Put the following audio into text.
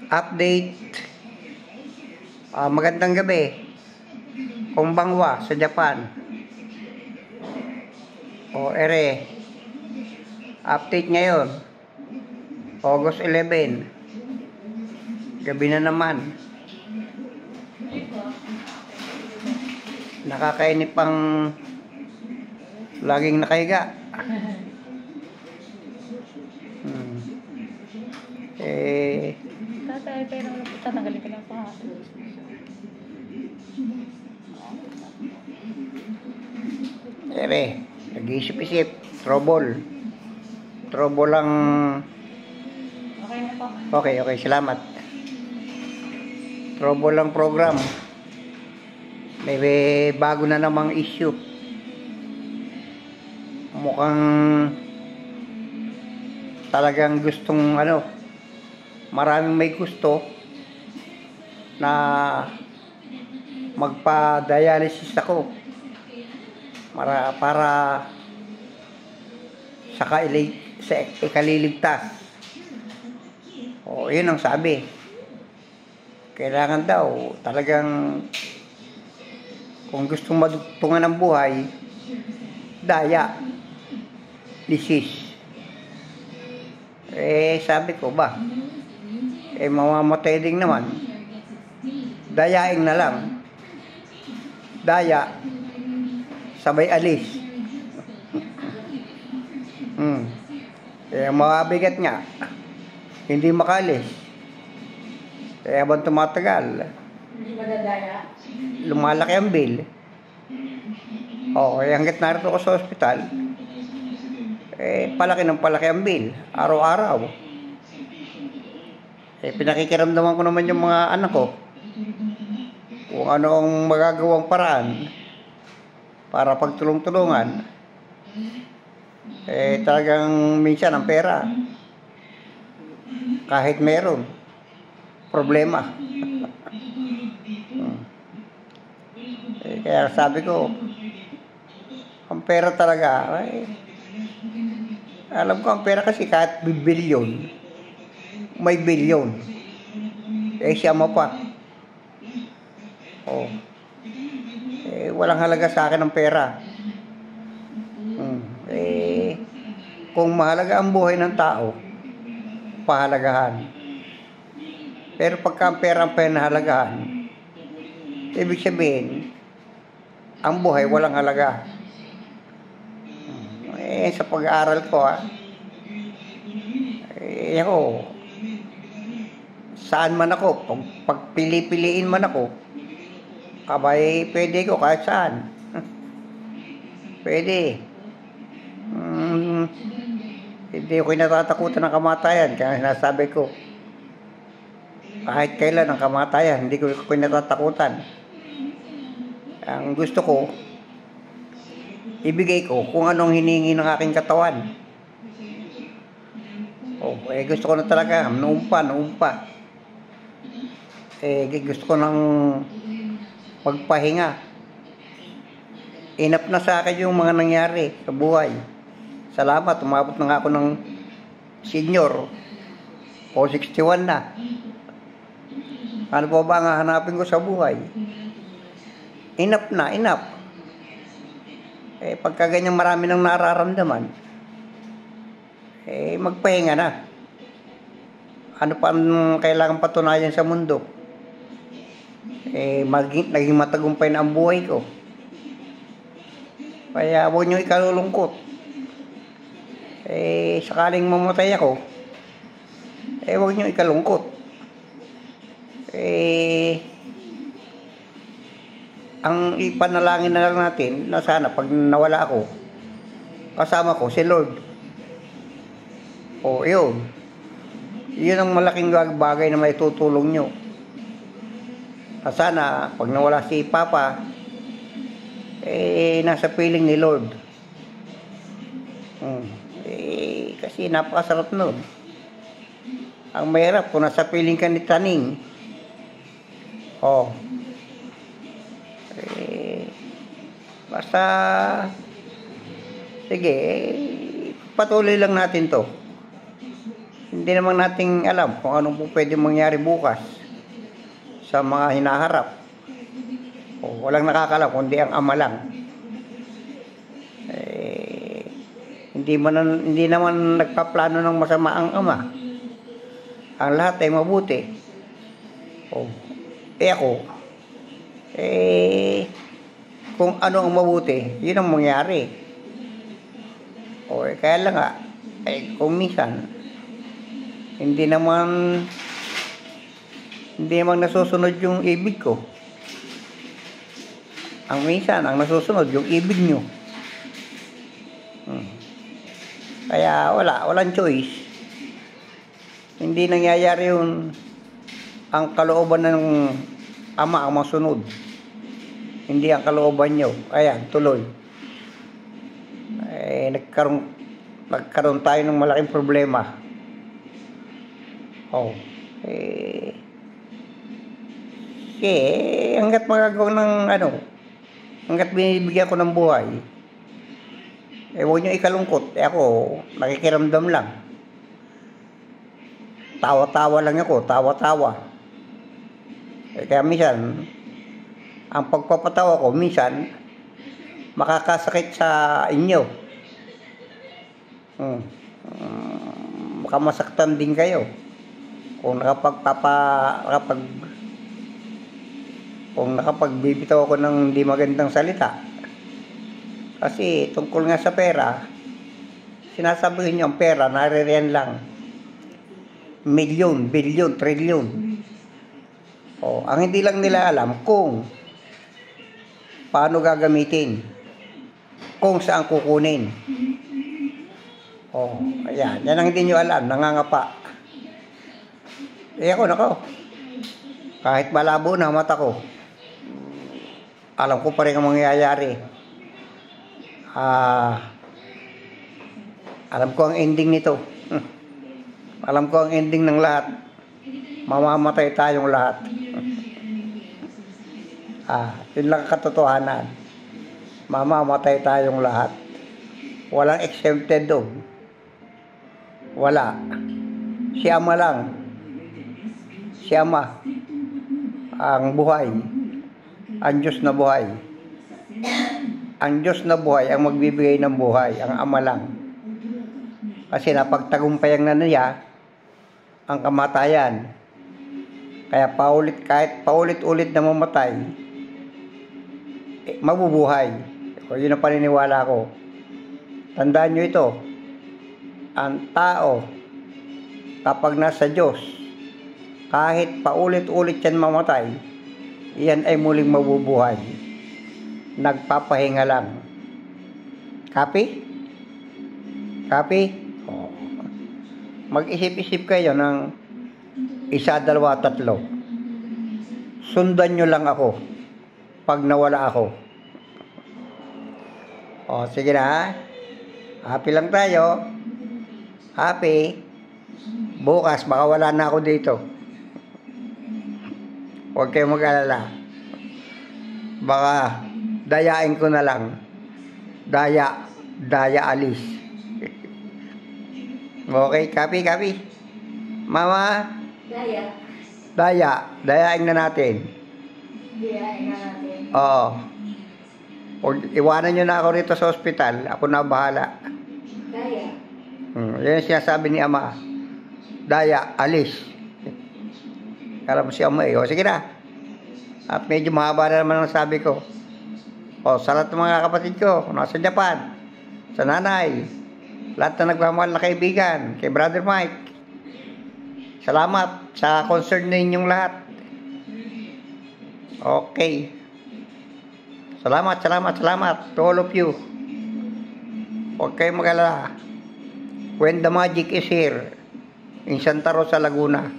Update. Magandang gabi. Konbanwa sa Japan. Ere. Update ngayon. August 11. Gabi na naman. Nakakainip pang laging nakahiga. Tatay, pero tatanggalin ko lang pa. Ere, nag-iisip-isip. Trouble lang. Okay na po. Okay, salamat. Trouble lang program. May bago na namang issue. Mukhang talagang gustong maraming may gusto na magpa-dialysis ako para sa ikaliligtas. Yun ang sabi. Kailangan daw talagang kung gustong madugtungan ng buhay, dialysis. Sabi ko ba, mamamatay din naman. Dayaing na lang. Daya, sabay alis. Mabigat nga. Hindi makalis. Kaya habang tumatagal, Hindi madadaya? lumalaki ang bill. Hanggat narito ako sa ospital, palaki ang bill. Araw-araw. Pinakikiramdaman ko naman yung mga anak ko. Kung ano ang magagawang paraan para pagtulong-tulungan. Talagang minsan ang pera, kahit meron, problema. Kaya sabi ko, ang pera talaga, alam ko ang pera kasi kahit bilyon, may bilyon. Siya mo pa. Walang halaga sa akin ang pera. Kung mahalaga ang buhay ng tao, pahalagahan. Pero pagka ang pera ang pinahalagahan, ibig sabihin, ang buhay walang halaga. Sa pag-aaral ko, saan man ako, pag pili-piliin man ako, abay, pwede ko kahit saan. Pwede. Hindi ko natatakutan ng kamatayan. Kaya sinasabi ko, kahit kailan ang kamatayan, hindi ko natatakutan. Ang gusto ko, ibigay ko kung anong hiningi ng aking katawan. Gusto ko na talaga, noon pa. Gusto ko nang magpahinga. Enough na sa akin yung mga nangyari sa buhay. Salamat, umabot na nga ako ng senior. 61 na. Ano pa ba ang hanapin ko sa buhay? Enough na. Pagka ganyan marami nang nararamdaman, magpahinga na. Ano pa ang kailangan patunayan sa mundo? Naging matagumpay na ang buhay ko. Kaya huwag nyo ikalulungkot. Sakaling mamatay ako, huwag nyo ikalungkot. Ang ipanalangin na lang natin na sana pag nawala ako, kasama ko si Lord. Yun ang malaking bagay na may tutulong nyo. Sana pag nawala si Papa, nasa piling ni Lord. Kasi napakasarap nun. Ang mahirap kung nasa piling ka ni Taning. Basta sige, patuloy lang natin to. hindi naman nating alam kung ano po pwede mangyari bukas sa mga hinaharap. O, walang nakakalam kundi ang Ama lang. Hindi naman nagpaplano ng masama ang Ama. Ang lahat ay mabuti. O, ako, kung ano ang mabuti, yun ang mangyari. O, kaya lang nga, kung minsan, hindi naman nasusunod yung ibig ko. Ang minsan, ang nasusunod yung ibig nyo. Kaya walang choice. Hindi nangyayari yun ang kalooban ng Ama ang masunod. Hindi ang kalooban nyo. Ayan, tuloy. Nagkaroon tayo ng malaking problema. Hanggat magagawa ng hanggat binibigyan ko ng buhay, huwag nyo ikalungkot. Ako, nakikiramdam lang. Tawa-tawa lang ako, tawa-tawa. Kaya minsan, ang pagpapatawa ko, minsan, makakasakit sa inyo. Makamasaktan din kayo. Kung nakapagbibitaw ako ng hindi magandang salita. Kasi tungkol nga sa pera, sinasabihin nyo ang pera, naririyan lang. Milyon, bilyon, trilyon. Ang hindi lang nila alam kung paano gagamitin, kung saan kukunin. Ayan, yan ang hindi nyo alam, nangangapa. Nako, kahit malabo na mata ko, alam ko pa rin ang mangyayari. Alam ko ang ending nito. Alam ko ang ending ng lahat. Mamamatay tayong lahat. Yun lang ang katotohanan. Mamamatay tayong lahat. Walang exempted doon. Wala. Si Ama lang. Si Ama ang buhay. Ang Diyos na buhay. Ang Diyos na buhay ang magbibigay ng buhay. Ang Ama lang. Kasi napagtagumpayan na niya ang kamatayan. Kaya kahit paulit-ulit na mamatay, mabubuhay. Yun ang paniniwala ko. Tandaan nyo ito. Ang tao, kapag nasa Diyos, kahit paulit-ulit yan mamatay, iyan ay muling mabubuhay. Nagpapahinga lang. Copy? Copy? Mag-isip-isip kayo ng 1, 2, 3. Sundan nyo lang ako pag nawala ako. Sige na. Happy lang tayo. Happy. Bukas, baka wala na ako dito. Huwag kayong mag-alala. Baka dayain ko na lang. Daya alis. Okay, copy. Mama? Dayain na natin. Oo. Iwanan nyo na ako rito sa ospital. Ako na bahala. Yan yung sinasabi ni Ama. Daya, alis. Kala mo si Ama sige na. At medyo mahaba na naman ang sabi ko. Sa lahat ng mga kapatid ko, nasa Japan, sa nanay, lahat na nagmamahal na kaibigan, kay Brother Mike. Salamat sa concern ninyong lahat. Okay. Salamat to all of you. Huwag kayong mag-alala. When the magic is here, in Santa Rosa, Laguna,